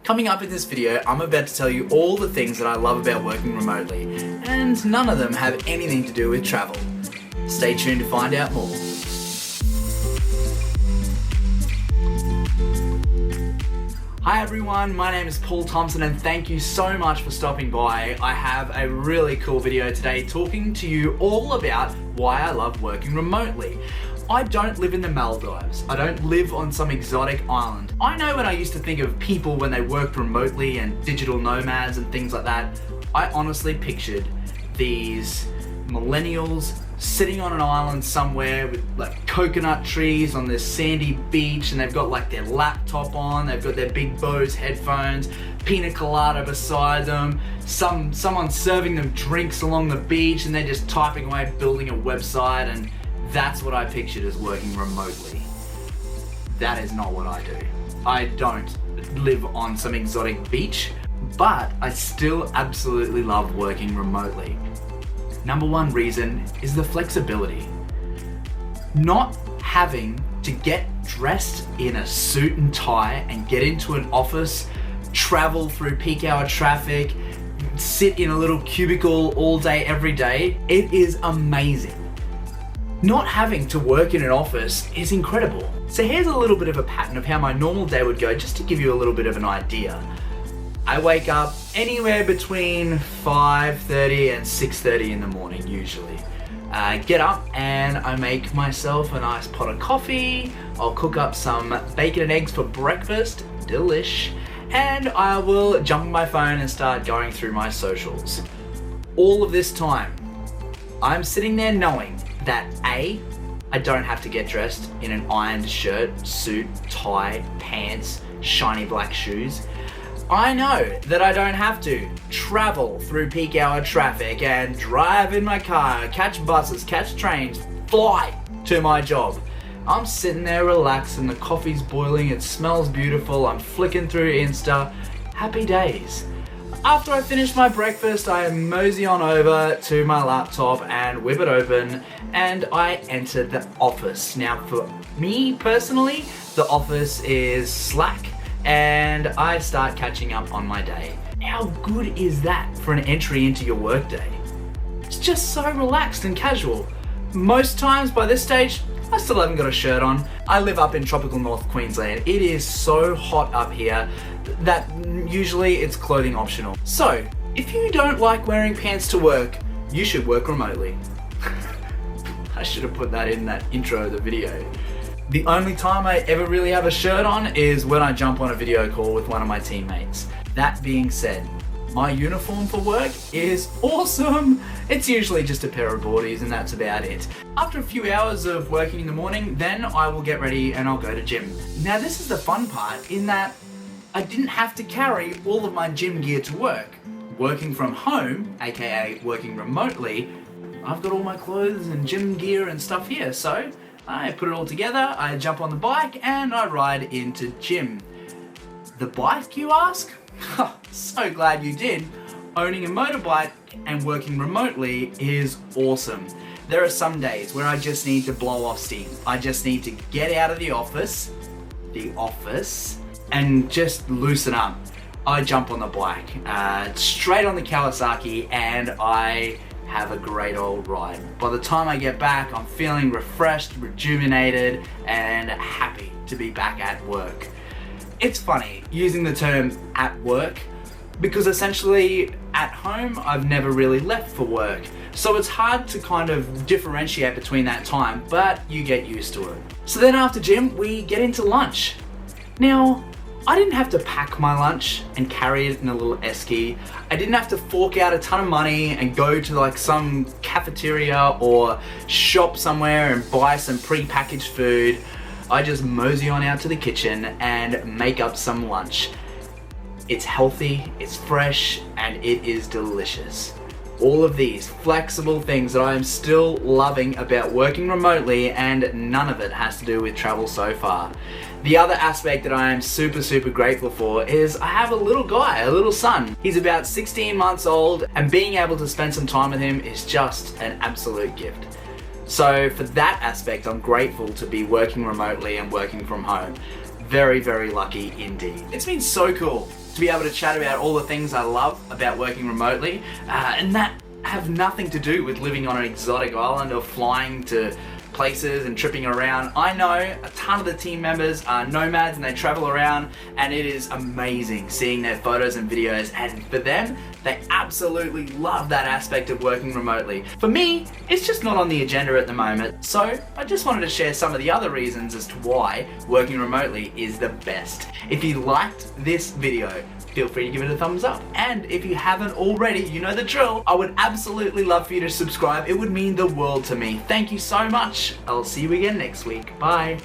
Coming up in this video, I'm about to tell you all the things that I love about working remotely, and none of them have anything to do with travel. Stay tuned to find out more. Hi everyone, my name is Paul Thompson and thank you so much for stopping by. I have a really cool video today talking to you all about why I love working remotely. I don't live in the Maldives. I don't live on some exotic island. I know when I used to think of people when they worked remotely and digital nomads and things like that, I honestly pictured these millennials sitting on an island somewhere with like coconut trees on this sandy beach, and they've got like their laptop on, they've got their big Bose headphones, pina colada beside them, someone serving them drinks along the beach, and they're just typing away building a website, and that's what I pictured as working remotely. That is not what I do. I don't live on some exotic beach, but I still absolutely love working remotely. Number one reason is the flexibility. Not having to get dressed in a suit and tie and get into an office, travel through peak hour traffic, sit in a little cubicle all day, every day. It is amazing. Not having to work in an office is incredible. So here's a little bit of a pattern of how my normal day would go, just to give you a little bit of an idea. I wake up anywhere between 5:30 and 6:30 in the morning usually. Get up and I make myself a nice pot of coffee. I'll cook up some bacon and eggs for breakfast, delish, and I will jump on my phone and start going through my socials. All of this time, I'm sitting there knowing that A, I don't have to get dressed in an ironed shirt, suit, tie, pants, shiny black shoes. I know that I don't have to travel through peak hour traffic and drive in my car, catch buses, catch trains, fly to my job. I'm sitting there relaxed and the coffee's boiling, it smells beautiful, I'm flicking through Insta, happy days. After I finish my breakfast, I mosey on over to my laptop and whip it open, and I enter the office. Now for me personally, the office is Slack, and I start catching up on my day. How good is that for an entry into your workday? It's just so relaxed and casual. Most times by this stage, I still haven't got a shirt on. I live up in tropical North Queensland. It is so hot up here that usually it's clothing optional. So, if you don't like wearing pants to work, you should work remotely. I should have put that in that intro of the video. The only time I ever really have a shirt on is when I jump on a video call with one of my teammates. That being said, my uniform for work is awesome. It's usually just a pair of boardies and that's about it. After a few hours of working in the morning, then I will get ready and I'll go to gym. Now this is the fun part in that I didn't have to carry all of my gym gear to work. Working from home, aka working remotely, I've got all my clothes and gym gear and stuff here, so I put it all together, I jump on the bike and I ride into gym. The bike, you ask? So glad you did. Owning a motorbike and working remotely is awesome. There are some days where I just need to blow off steam. I just need to get out of the office, and just loosen up. I jump on the bike, straight on the Kawasaki, and I have a great old ride. By the time I get back, I'm feeling refreshed, rejuvenated, and happy to be back at work. It's funny using the term at work because essentially at home I've never really left for work. So it's hard to kind of differentiate between that time, but you get used to it. So then after gym, we get into lunch. Now, I didn't have to pack my lunch and carry it in a little esky. I didn't have to fork out a ton of money and go to like some cafeteria or shop somewhere and buy some pre-packaged food. I just mosey on out to the kitchen and make up some lunch. It's healthy, it's fresh, and it is delicious. All of these flexible things that I am still loving about working remotely, and none of it has to do with travel so far. The other aspect that I am super grateful for is I have a little guy, a little son. He's about 16 months old, and being able to spend some time with him is just an absolute gift. So for that aspect, I'm grateful to be working remotely and working from home. very, very lucky indeed. It's been so cool to be able to chat about all the things I love about working remotely, and that have nothing to do with living on an exotic island or flying to places and tripping around. I know a ton of the team members are nomads and they travel around, and it is amazing seeing their photos and videos, and for them, they absolutely love that aspect of working remotely. For me, it's just not on the agenda at the moment, so I just wanted to share some of the other reasons as to why working remotely is the best. If you liked this video, feel free to give it a thumbs up. And if you haven't already, you know the drill. I would absolutely love for you to subscribe. It would mean the world to me. Thank you so much. I'll see you again next week. Bye.